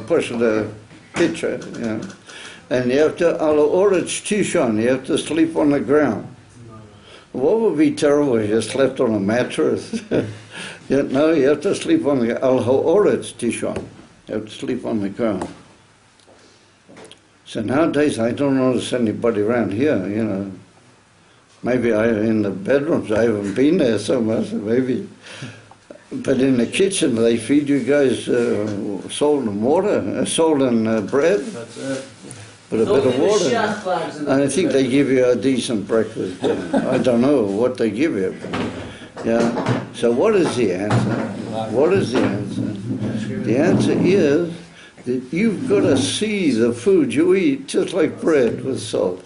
push the pitcher, and you have to, or it's tishon, you have to sleep on the ground. What would be terrible if you slept on a mattress? No, you have to sleep on the, or it's tishon, you have to sleep on the ground. So nowadays I don't notice anybody around here, Maybe in the bedrooms, I haven't been there so much, maybe. But in the kitchen, they feed you guys salt and water, salt and bread. That's it. But a bit of water. And I think they give you a decent breakfast. I don't know what they give you. Yeah. So what is the answer? What is the answer? The answer is that you've got to see the food you eat just like bread with salt.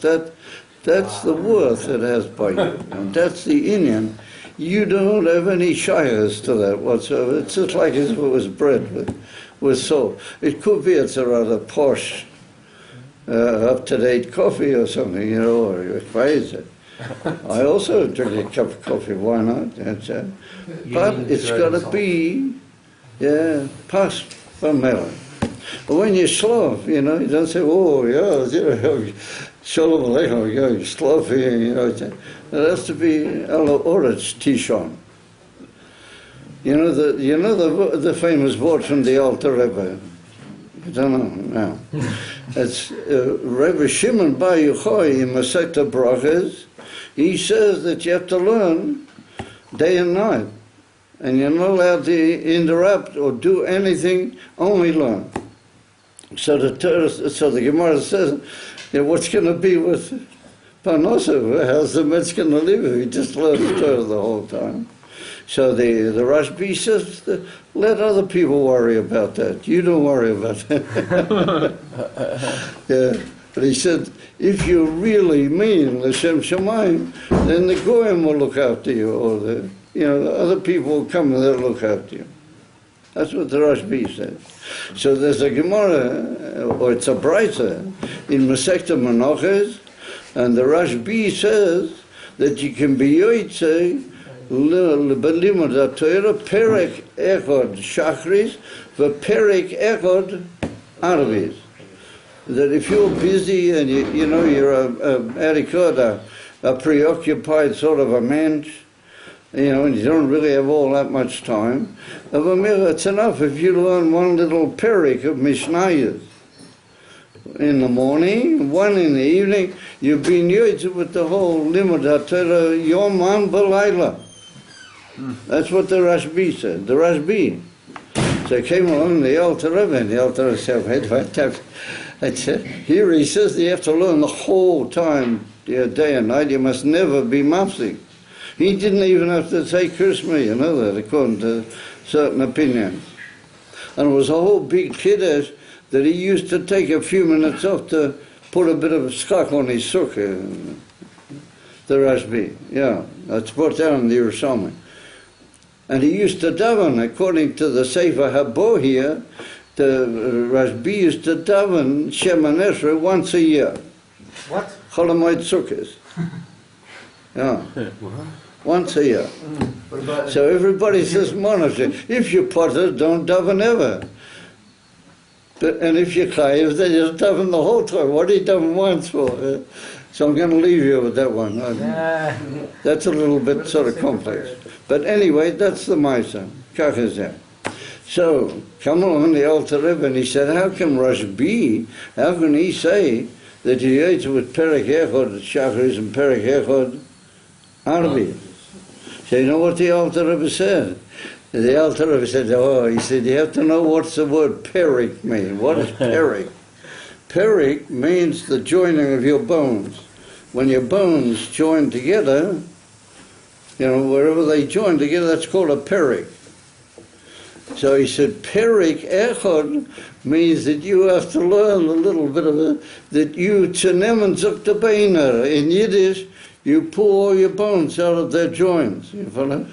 That's the worth it has by you. And that's the Indian. You don't have any shyness to that whatsoever. It's just like as if it was bread with salt. It could be it's a rather posh, up-to-date coffee or something, or you're crazy. I also drink a cup of coffee, why not? But it's got to be, pas from melon. But when you're slow, you don't say, oh, yeah, shalom aleichem, sloppy, It has to be orange tishon. The famous word from the Alter Rebbe. I don't know now. It's Rebbe Shimon Bar Yochai in Masechta Brachos. He says that you have to learn day and night, and you're not allowed to interrupt or do anything. Only learn. So the Gemara says, what's going to be with Parnasa? How's the Metz going to live if he just learns Torah the whole time? So the Rashbi says, let other people worry about that. You don't worry about that. But he said, if you really mean L'Shem Shamayim, then the Goyim will look after you, or the other people will come and they'll look after you. That's what the Rashbi says. So there's a Gemara, or it's a Braisa, in Masechta Menachos, and the Rashbi says that you can be yoytze b'limud haTorah perek echad shachris v'perek echad arvis. That if you're busy and you're a preoccupied sort of a man, and you don't really have all that much time, it's enough if you learn one little perek of Mishnayos in the morning, one in the evening. You've been used with the whole limud haTorah yom b'layla. That's what the Rashbi said. The Rashbi. So came along the Alter Rebbe, and the Alter Rebbe said, here he says you have to learn the whole time, day and night. You must never be mafsik. He didn't even have to say Christmas, that, according to certain opinions. And it was a whole big kiddush that he used to take a few minutes off to put a bit of skak on his sukkah, the Rashbi. Yeah, that's brought down in the Yerushalmi. And he used to daven, according to the Sefer Habo here, the Rashbi used to daven Shema Nesra once a year. What? Cholamoid Sukkos. Yeah. Once a year. So everybody says monastery. If you potter, don't daven ever. And if you chayiv, then you daven the whole time. What do you daven once for? So I'm going to leave you with that one. That's a little bit sort of complex. But anyway, that's the Maisa. Kach is that. So, come along the Alter Rebbe, and he said, how can Rashbi, how can he say that he eats with Perek Echad Shachris and Perek Echad Arbi? So you know what the Alter Rebbe said? The Alter Rebbe said, he said, you have to know what's the word Perek mean. What is Perek? Perek means the joining of your bones. When your bones join together, wherever they join together, that's called a Perek. So he said, Perek Echad means that you have to learn a little bit of it, that you tzenemen zuk de beiner. In Yiddish, you pull all your bones out of their joints. You follow?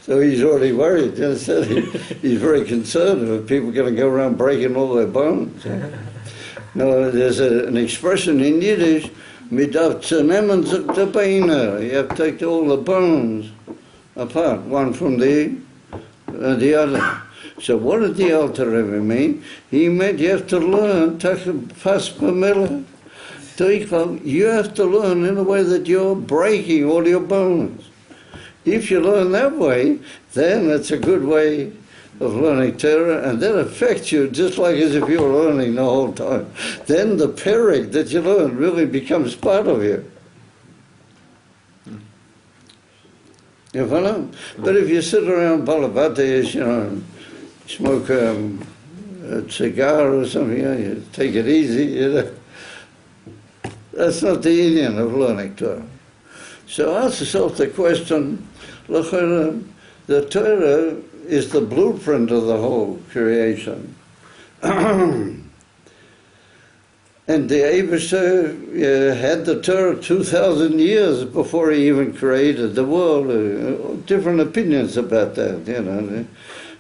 So he's already worried. He's very concerned if people are going to go around breaking all their bones. No, there's an expression in Yiddish, midav tzenemen zuk de beiner. You have to take all the bones apart, one from the other. So what did the Alter Rebbe mean? He meant you have to learn, you have to learn in a way that you're breaking all your bones. If you learn that way, then it's a good way of learning Torah, and that affects you just like as if you were learning the whole time. Then the perek that you learn really becomes part of you. You follow? But if you sit around balabatis, smoke a cigar or something, you take it easy, that's not the union of learning Torah. So ask yourself the question, the Torah is the blueprint of the whole creation. And the Eibusher had the Torah 2,000 years before he even created the world. Different opinions about that,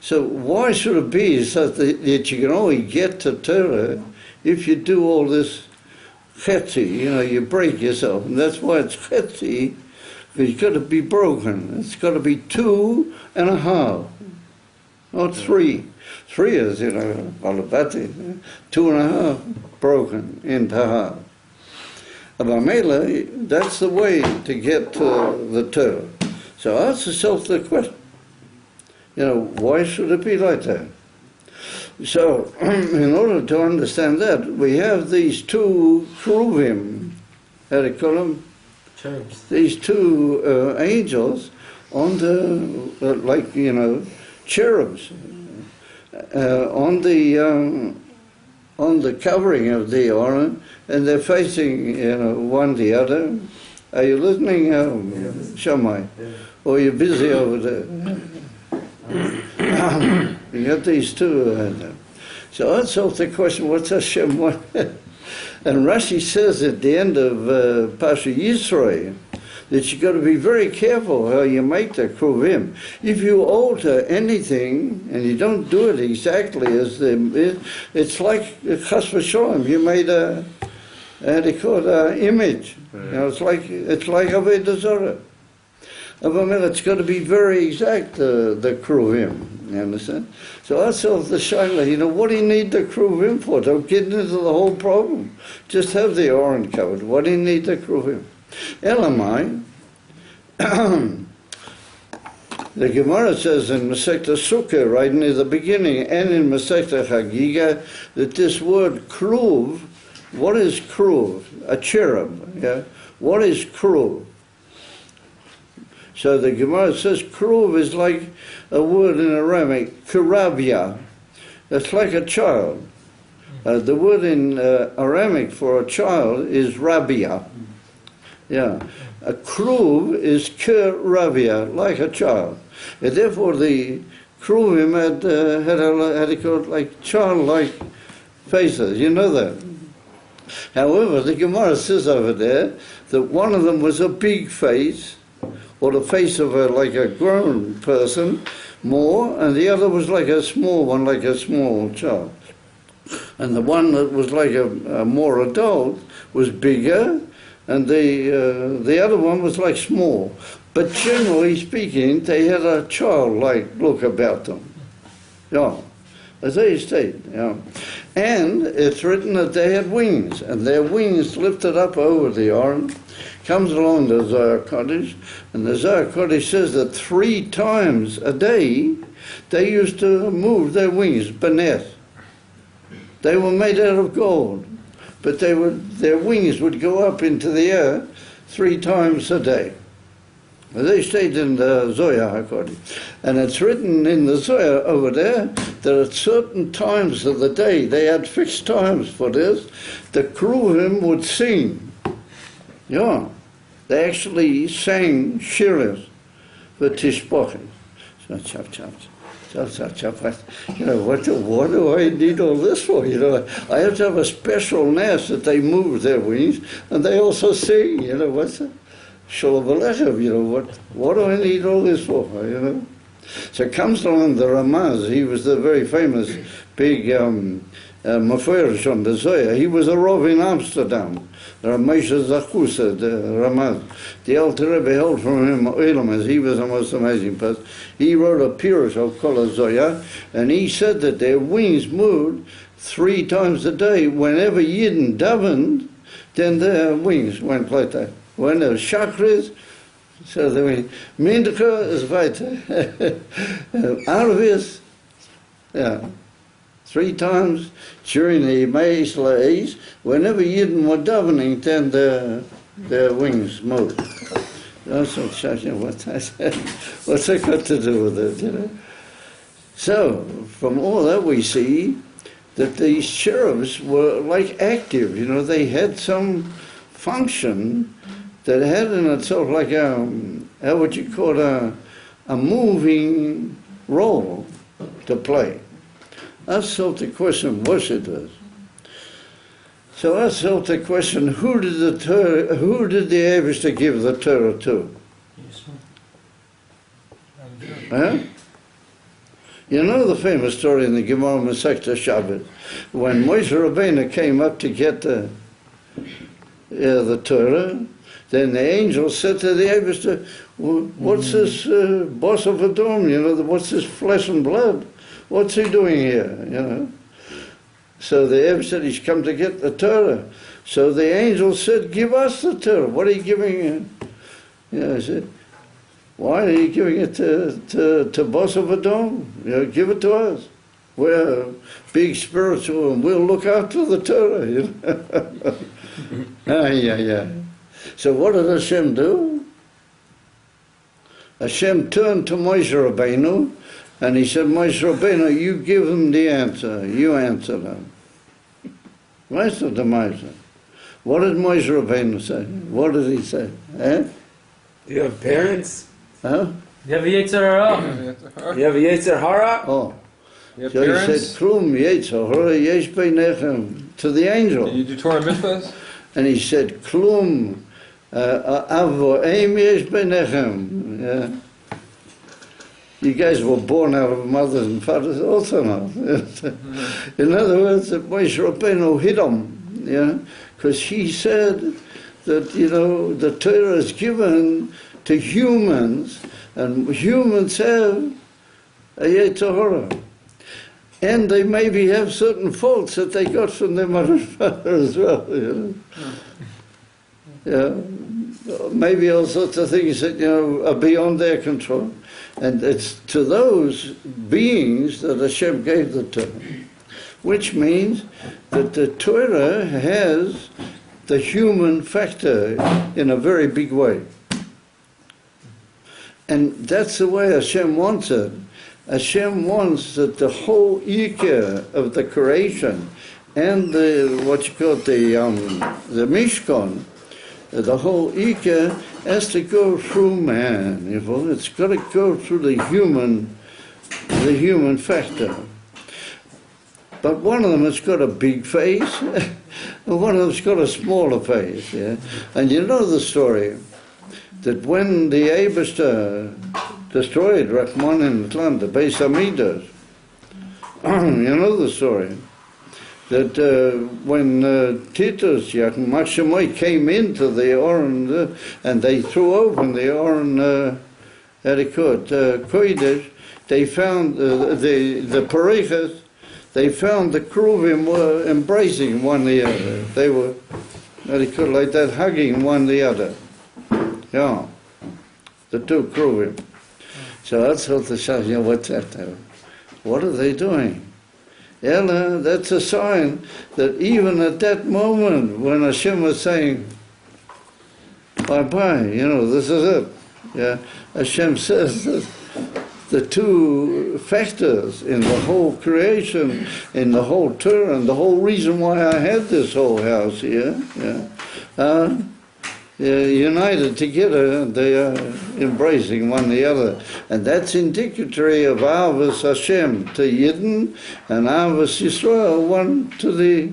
So why should it be so that you can only get to Torah if you do all this chetzi, you break yourself. And that's why it's chetzi, because it's got to be broken. It's got to be 2.5, not 3. 3 is, balabati, 2.5 broken into half. Abamela, that's the way to get to the Torah. So ask yourself the question, why should it be like that? So, in order to understand that, we have these 2 cherubim, how do you call them? Cherubs. These 2 angels on the, cherubs, on the covering of the Aron, and they're facing, one the other. Are you listening, Shammai? Yeah. Or are you busy over there? You got these 2. So answer the question, what's Hashem want? And Rashi says at the end of Pasha Yisro that you've got to be very careful how you make the kruvim. If you alter anything and you don't do it exactly as it's like chas v'sholem. You made a, how do you call it, image. It's like Avodah Zarah. It's got to be very exact, the kruvim. You understand? So ask yourself the shaila, what do you need the kruvim for? Don't get into the whole problem. Just have the Aron covered. What do you need the kruvim? Elamai, the Gemara says in Masechta Sukkah, right near the beginning, and in Masechta Chagiga, that this word kruv, what is kruv? A cherub, yeah? What is kruv? So the Gemara says kruv is like a word in Aramaic, kiravya. It's like a child. The word in Aramaic for a child is rabbia. Yeah. A kruv is kiravya, like a child. And therefore the kruvim had like childlike faces. You know that. However, the Gemara says over there that one of them was a big face, or the face of like a grown person more, and the other was like a small one, like a small child. And the one that was like a more adult was bigger, and the other one was like small. But generally speaking, they had a childlike look about them. Yeah, as they state. Yeah. And it's written that they had wings, and their wings lifted up over the Aron. Comes along the Zohar Kodesh, and the Zohar Kodesh says that 3 times a day they used to move their wings, benet. They were made out of gold, but their wings would go up into the air 3 times a day. They stayed in the Zohar Kodesh, and it's written in the Zohar over there that at certain times of the day, they had fixed times for this, the kruvim would sing. Yeah, they actually sang shiras for tishbochin. So chop, chop, chop, chop, chop. What do I need all this for? I have to have a special nest that they move their wings, and they also sing. What's it? Shalom Aleichem. What do I need all this for? So comes along the Ramaz. He was the very famous big Mefurish on the Zoya. He was a Rav in Amsterdam. Ramesha Zachusa, the Ramaz. The Alter Rebbe held from him Olam, he was the most amazing person. He wrote a Pirush of Kol Zoya, and he said that their wings moved 3 times a day. Whenever Yidden davened, then their wings went like that. When there was chakras, so they went, Mindecha is weiter. Arvis, yeah. 3 times during the Meis La'is, whenever Yidden were davening, then their wings moved. That's what Shashin, what's that got to do with it, you know? So, from all that we see that these cherubs were like active, you know, they had some function that had in itself like how would you call it, a moving role to play. That's not the question, what it was. So that's not the question, who did the Eibishter give the Torah to? Huh? You know the famous story in the Gemara Masechta Shabbat, when Moshe Rabbeinu came up to get the Torah, then the angel said to the Eibishter, what's this boss of a dome, you know, what's this flesh and blood? What's he doing here, you know? So the Eibishter said, he's come to get the Torah. So the angel said, give us the Torah. What are you giving him? You know, I said, why are you giving it to boss of a dome? You know, give it to us. We're big spiritual and we'll look after the Torah, you know? Yeah. So what did Hashem do? Hashem turned to Moshe Rabbeinu and he said, Moshe Rabbeinu, you give them the answer. You answer them. Weißt du, der Meister? What did Moshe Rabbeinu say? What did he say? Eh? Do you have parents? Huh? You have a Yetzer Hara? You have a Yetzer Hara? Oh. You have So parents? he said, Krum Yetzer Hara yesh beinechem, to the angel. You do Torah mitzvahs? And he said, Klum avoim yesh beinechem. Yeah. You guys were born out of mothers and fathers also now. In other words, Moshe Rabbeinu hit him, you know, because he said that, you know, the Torah is given to humans, and humans have a Yetzer Hara. And they maybe have certain faults that they got from their mother and father as well, you know. Yeah. Maybe all sorts of things that, you know, are beyond their control. And it's to those beings that Hashem gave the Torah, which means that the Torah has the human factor in a very big way. And that's the way Hashem wants it. Hashem wants that the whole ikar of the creation and the, what you call it, the Mishkan, the whole ikar has to go through man. You know, it's got to go through the human factor. But one of them has got a big face, and one of them's got a smaller face. Yeah, and you know the story that when the Eibishter destroyed Rachmanin Atlan, the Beis Hamidrash, you know the story. That when Titus Machshamoi came into the Oren and they threw open the Oren Kodesh, they found the Parechas, they found the Kruvim were embracing one the other. They were like that, hugging one the other. Yeah, the 2 Kruvim. So that's what the Shah, you know, what's that? What are they doing? Ella, that's a sign that even at that moment when Hashem was saying, bye-bye, you know, this is it. Yeah, Hashem says that the 2 factors in the whole creation, in the whole Torah, and the whole reason why I had this whole house here, united together, they are embracing one the other. And that's indicatory of Avos Hashem to Yidden and Avos Yisrael, one to the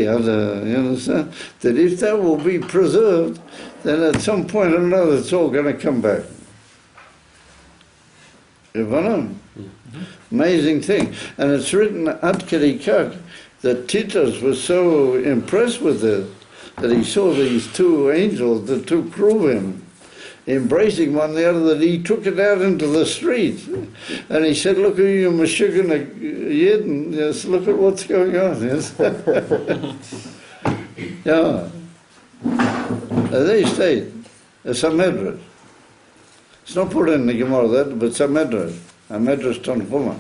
other. You understand? That if that will be preserved, then at some point or another it's all going to come back. You know? Amazing thing. And it's written Ad Kedi Kak that Titus was so impressed with it that he saw these two angels, the two Kruvim, embracing one another, that he took it out into the street. And he said, look at you, Meshuggah Yidden, yes, look at what's going on. Yes. Yeah. They state, it's a medrash. It's not put in the Gemara that, but it's a medrash. A medrash Tanchuma.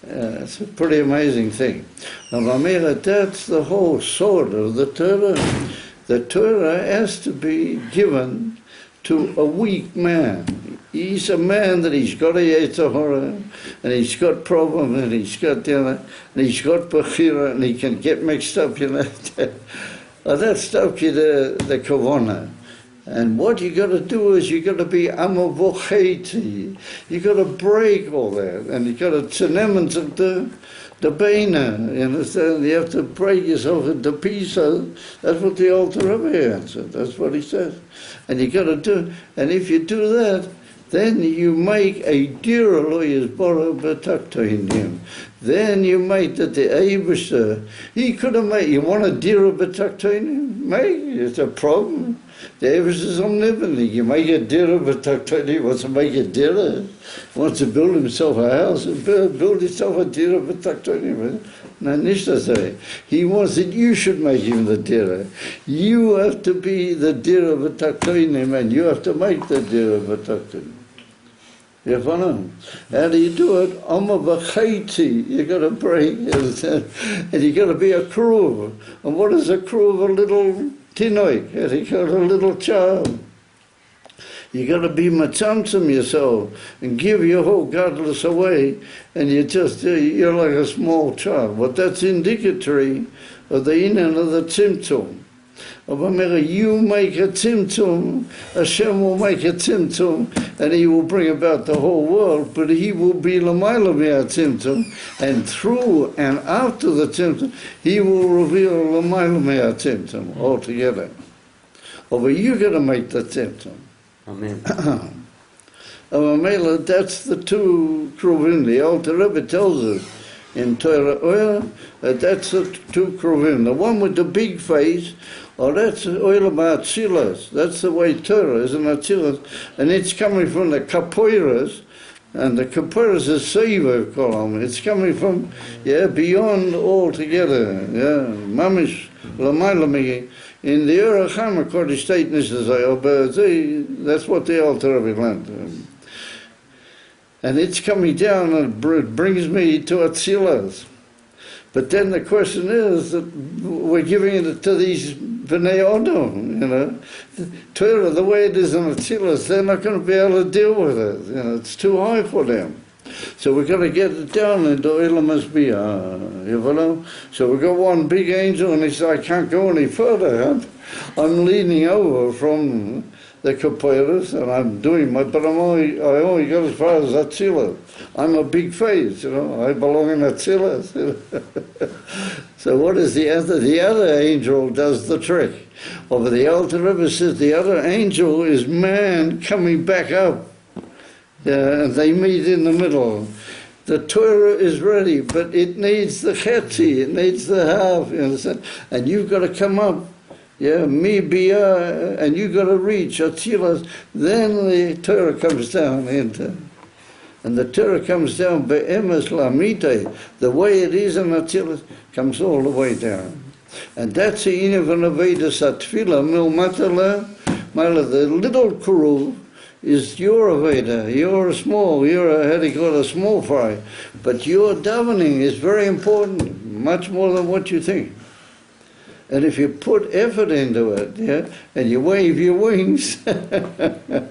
It's a pretty amazing thing. That's the whole sword of the Torah. The Torah has to be given to a weak man. He's a man that he's got a Yetzer Hara, and he's got problem, and he's got, and he's got Bechira, and he can get mixed up, That's the Kavanah. And what you got to do is you got to be amavocheti. You got to break all that, and you got to tzenemen the beina. You understand? You have to break yourself into pieces. That's what the Alter Rebbe answered. That's what he says. And you got to do. And if you do that, then you make a dira lo yisbara b'taktoinim. Then you make that the Eibusha, he could have made. You want a dira b'taktoinim? Make it's a problem. The Eibusha is omnipotent. You make a dira b'taktoinim. He wants to make a dira. He wants to build himself a house and build himself a dira b'taktoinim. No, nishtazai. He wants that you should make him the dira. You have to be the dira b'taktoinim, and you have to make the dira b'taktoinim. How do you do it? You got to break, and you got to be a kruv. And what is a kruv? A little tinoik, you got a little child. You got to be matzamtzim yourself and give your whole godless away, and you're like a small child. But that's indicatory of the inan of the tzimtzum. You make a tzimtzum, Hashem will make a tzimtzum, and He will bring about the whole world, but He will be l'mayla mi'at tzimtzum, and through and after the tzimtzum, He will reveal l'mayla mi'at tzimtzum altogether. But you got to make the tzimtzum. Amen. That's the two kruvim. The Alter Rebbe tells us in Torah, that's the two kruvim. The one with the big face, that's oil Atzilas. That's the way Torah is in Atzilas. And it's coming from the Kapoiras, and the Kapoiras is Seiva column. It's coming from, beyond altogether. Mamish, Lamailami. In the Uracham, according to state that's what the Alter Rebbe learned. And it's coming down and brings me to Atzilas. But then the question is that we're giving it to these B'nai Odom, Torah, the way it is in Atzilas, they're not going to be able to deal with it. It's too high for them. So we've got to get it down into Olam Hasbiyah, So we've got one big angel, and he said, I can't go any further. I'm leaning over from the Kapoiras, and I'm doing but I only got as far as Atzilas. I'm a big face, I belong in Atzilas. So what is the other? The other angel does the trick. But the Alter Rebbe says the other angel is man coming back up. And they meet in the middle. The Torah is ready, but it needs the chetzi, it needs the half, you understand? And you've got to come up. Me biyah, and you got to reach Atzilas. Then the Torah comes down into, and the Torah comes down be'emes lamite. The way it is in Atzilas comes all the way down, and that's the inav and avedus atfila milmatala. The little kuru is your aveda. You're small. A small fry, but your davening is very important, much more than what you think. And if you put effort into it, and you wave your wings, you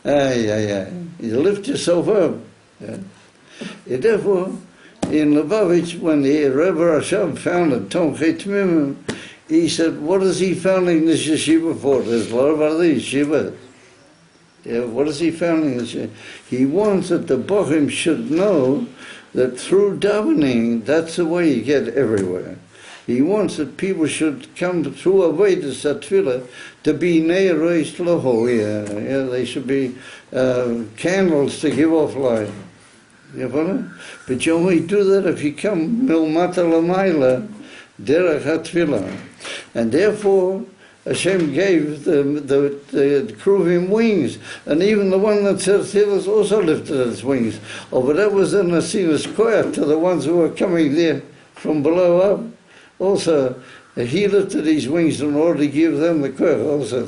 lift yourself up. Therefore, in Lubavitch, when the Rebbe Rashab founded Tomchei Tmimim, he said, what is he founding this yeshiva for? There's a lot of other yeshivas. What is he founding this yeshiva? He wants that the Bochim should know that through davening, that's the way you get everywhere. He wants that people should come through a way to Sattvila to be neirois loho. Yeah, they should be candles to give off light. You follow? But you only do that if you come milmata lamaila derech hatvila. And therefore, Hashem gave the Kruvim wings, and even the one that said Tefillah also lifted its wings. Oh, but that was in the Sinus Koyach to the ones who were coming there from below up. Also, he lifted his wings in order to give them the Koyach also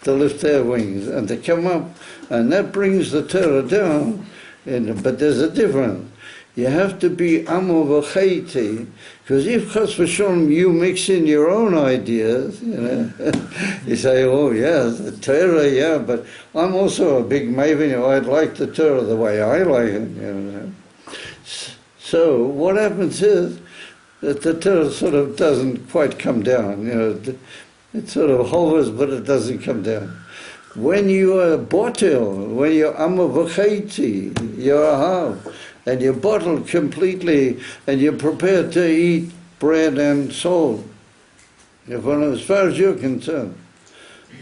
to lift their wings and to come up, and that brings the Torah down. But there's a difference. You have to be amo v'chaiti, because if chas v'sholem you mix in your own ideas, you say, oh yeah, the Torah, yeah, but I'm also a big maven, I'd like the Torah the way I like it. So what happens is that the Torah sort of doesn't quite come down. It sort of hovers, but it doesn't come down. When you are bottled, when you're amo v'chaiti, you're a half, and you're bottled completely, and you're prepared to eat bread and salt. As far as you're concerned,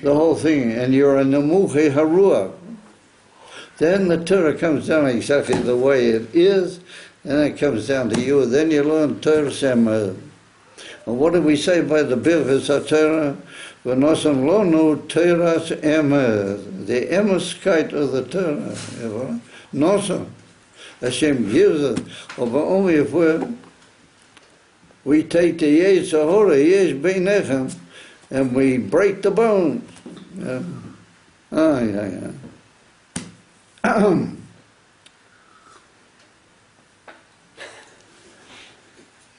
the whole thing, and you're a nemuche haruach, then the Torah comes down exactly the way it is, and it comes down to you. Then you learn Torah Sema. And what do we say by the Birchas HaTorah? V'nosan lonu Torah's emes, the emeskite of the Torah. Nosan. Hashem gives it, but only if we take the yesh ahora, yesh beinechem, and we break the bones.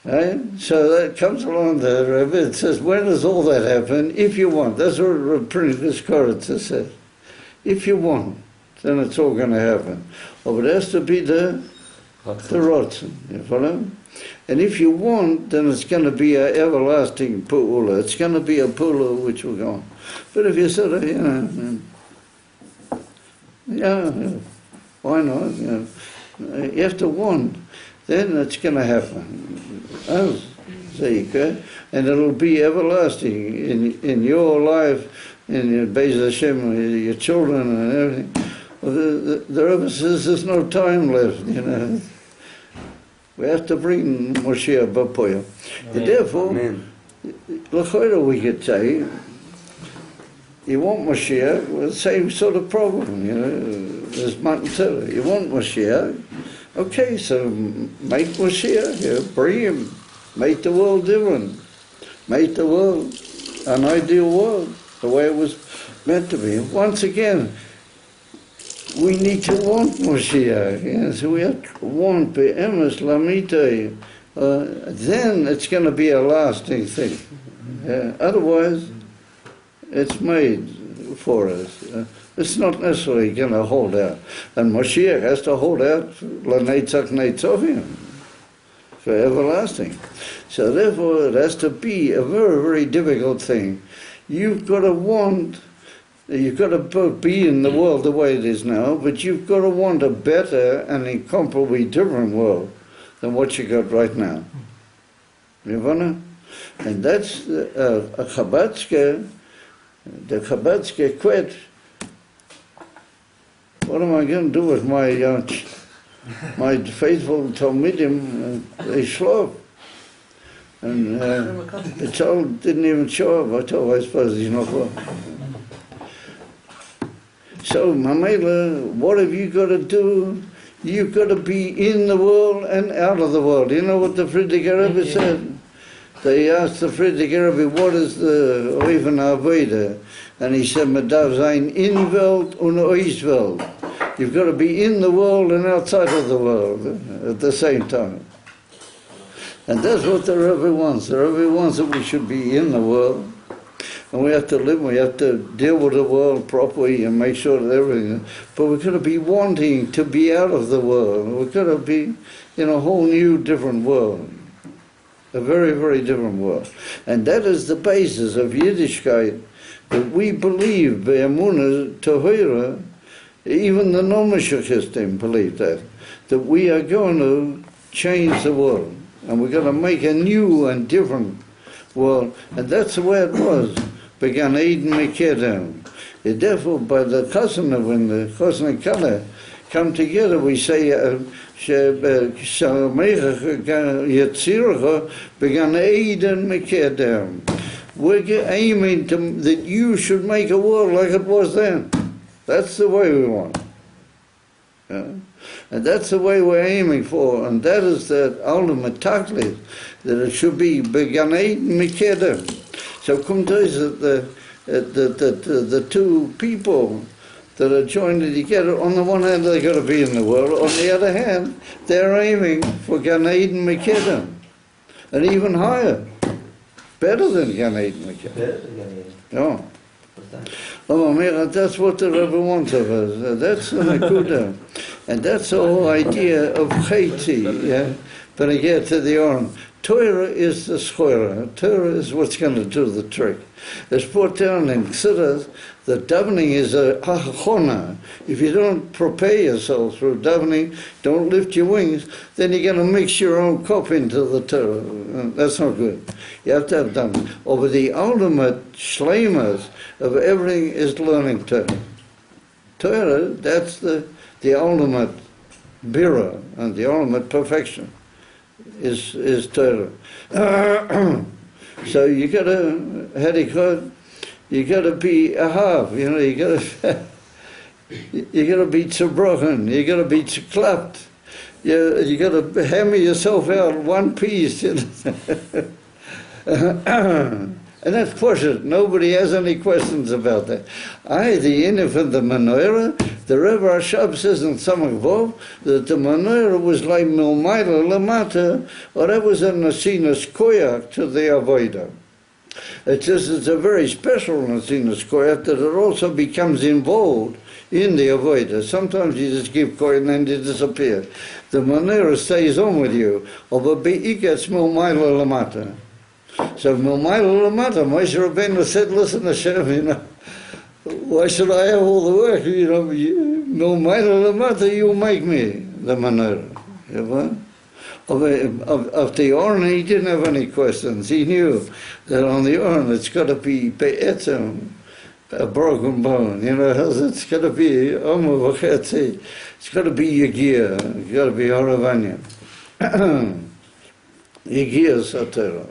Right? So that comes along the Rebbe. It says, when does all that happen? If you want. That's what Prince Koritza says. If you want, then it's all going to happen. Oh, but it has to be the rotzen, you follow? And if you want, then it's going to be an everlasting pu'ula. It's going to be a pu'ula which will go on. But if you sort of, yeah, why not? You have to want, then it's going to happen. Oh, and it'll be everlasting in your life, in your Beis Hashem, your children and everything. Well, the Rebbe says there's no time left, We have to bring Moshiach Bapoya. Therefore, l'choira we could say, you want Moshiach, well, the same sort of problem, There's Matan Torah. You want Moshiach, okay, so make Moshiach, bring him, make the world different, make the world an ideal world, the way it was meant to be. Once again, we need to want Moshiach, so we have to want be'emes lamita. Then it's going to be a lasting thing. Otherwise, it's made for us. It's not necessarily going to hold out. And Moshiach has to hold out l'neitzach neitzovim, for everlasting. So therefore, it has to be a very, very difficult thing. You've got to want. You've got to be in the world the way it is now, but you've got to want a better and incomparably different world than what you got right now. You wanna? And that's a Chabadske, the Chabadske quit. What am I going to do with my faithful Talmidim? They shlop. And the child didn't even show up. I suppose he's not well. So, Mamela, what have you got to do? You've got to be in the world and out of the world. You know what the Friedrich Rebbe said? They asked the Friedrich Rebbe, what is the Oiven Aveda? And he said, Medav sein in Welt und aus Welt. You've got to be in the world and outside of the world at the same time. And that's what the Rebbe wants. The Rebbe wants that we should be in the world. And we have to live, we have to deal with the world properly and make sure that everything, but we've got to be wanting to be out of the world. We've got to be in a whole new, different world. A very, very different world. And that is the basis of Yiddishkeit, that we believe, Be'emunah Tohira, even the non-Mashiachistim believe that we are going to change the world. And we're going to make a new and different world. And that's the way it was. Began Eden Mekedem. Therefore, by the Chasana, when the Chasana Kala come together, we say, Yetzirah began Eden Mekedem. We're aiming that you should make a world like it was then. That's the way we want. Yeah? And that's the way we're aiming for, and that is the ultimate tachlis, that it should be began Eden Mekedem. So come to us that the two people that are joined together, on the one hand they've got to be in the world, on the other hand they're aiming for Gan Eden Mekedem, and even higher, better than Gan Eden Mekedem. Yeah. That's what the Rebbe wants of us. That's the Nakuda. And that's the whole idea of Chaiti. Yeah? But I get to the Oren. Torah is the schoira. Torah is what's going to do the trick. It's put down in Chassidus that davening is a hachona. If you don't prepare yourself through davening, don't lift your wings, then you're going to mix your own cup into the Torah. That's not good. You have to have davening. Over the ultimate shleimas of everything is learning Torah. Torah, that's the ultimate bira and the ultimate perfection. Is Torah. So you gotta, you gotta be ahav, you gotta be tzebrochen, you gotta be tzeklapt, you gotta hammer yourself out one piece. And that's pushing. Nobody has any questions about that. The Inif and the Menorah, the Rebbe Rashab says in Samach that the Menorah was like Milmaila Lamata, or that was a Nasinas Koyak to the Avodah. It's just it's a very special Nasinas Koyak that it also becomes involved in the Avodah. Sometimes you just give Koyak and then you disappear. The Menorah stays on with you, or it gets Milmaila Lamata. So Milmaila Lamata, Moshe Rabbeinu said, listen Hashem, why should I have all the work? Milmaila Lamata, you make me the Menorah. Of the Oren, he didn't have any questions. He knew that on the Oren it's got to be Be'etzem, a broken bone. It's got to be Omer V'chetzi. It's got to be Yagir. It's got to be Horavanya. Yagir Satera.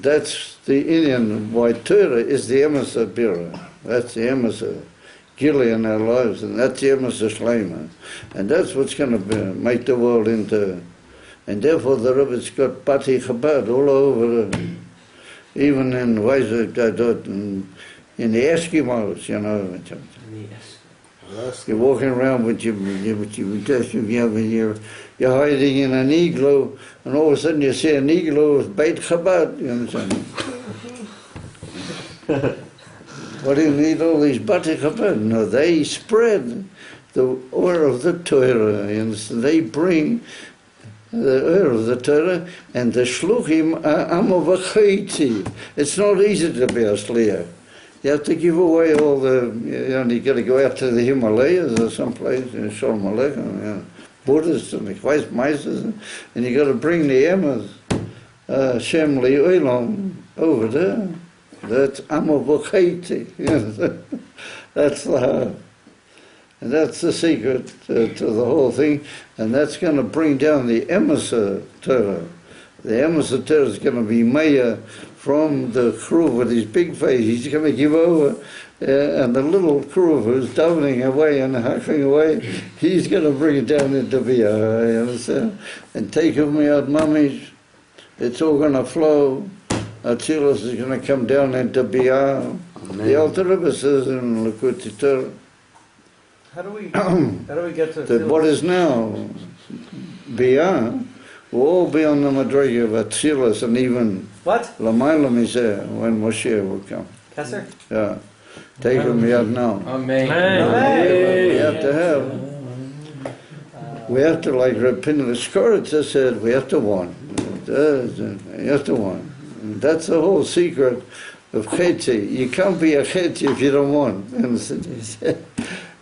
That's the Indian why Torah is the emes of Bira. That's the emes of Gili in our lives, and that's the emes of Shleima. And that's what's going to make the world into. And therefore the Rebbe's got Bati Chabad all over, even in ways in the Eskimos, You're walking around with you're hiding in an igloo, and all of a sudden you see an igloo with Beit Chabad, you understand? What do you need all these Bati Chabad? No, they spread the oil of the Torah, you understand? They bring the oil of the Torah, and the Shluchim are Amavachiti. It's not easy to be a Shliach. You have to give away all the, you got to go out to the Himalayas or someplace in Shalom Aleichem, Buddhists and the Christ Meisters, and you got to bring the emes, Shem Li'olam, over there. That's Amavachiti. That's and that's the secret to the whole thing, and that's going to bring down the emes Torah. The emes Torah is going to be Maya from the Kruv with his big face. He's going to give over, and the little Kruv who's davening away and hacking away, he's going to bring it down into Biyah, you understand? And take of me out mummies, it's all going to flow. Atzilus is going to come down into Biyah. The Alter Rebbe says in Likutei Torah. How do we get to that what is now Biyah will all be on the Madriga of Atzilus, and even what? Lamayla Mizeh, when Moshe will come. Kesser? Yeah. Take him out now. Amen. We have to have. We have to, like Reb Pinchas Koritz said, we have to want. You have to want. And that's the whole secret of Chetzi. You can't be a Chetzi if you don't want.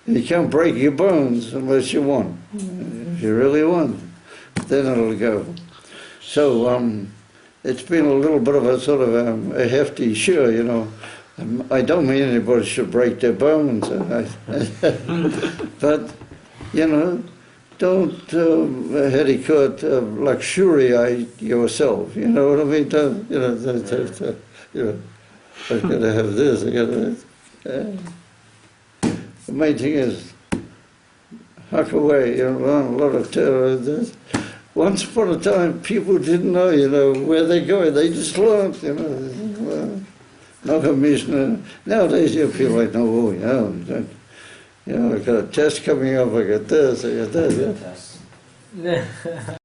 You can't break your bones unless you want. If you really want, then it'll go. So it's been a little bit of a sort of a hefty shiur, you know. I don't mean anybody should break their bones, but, you know, don't luxuriate yourself, you know what I mean? Don't, you know, I've got to have this, I've got to... the main thing is, huck away, you know, learn a lot of terror. Once upon a time, people didn't know, you know, where they're going. They just learned, you know. Nowadays, you feel like, no, oh, you know, I got a test coming up, I got this, I got that, yeah.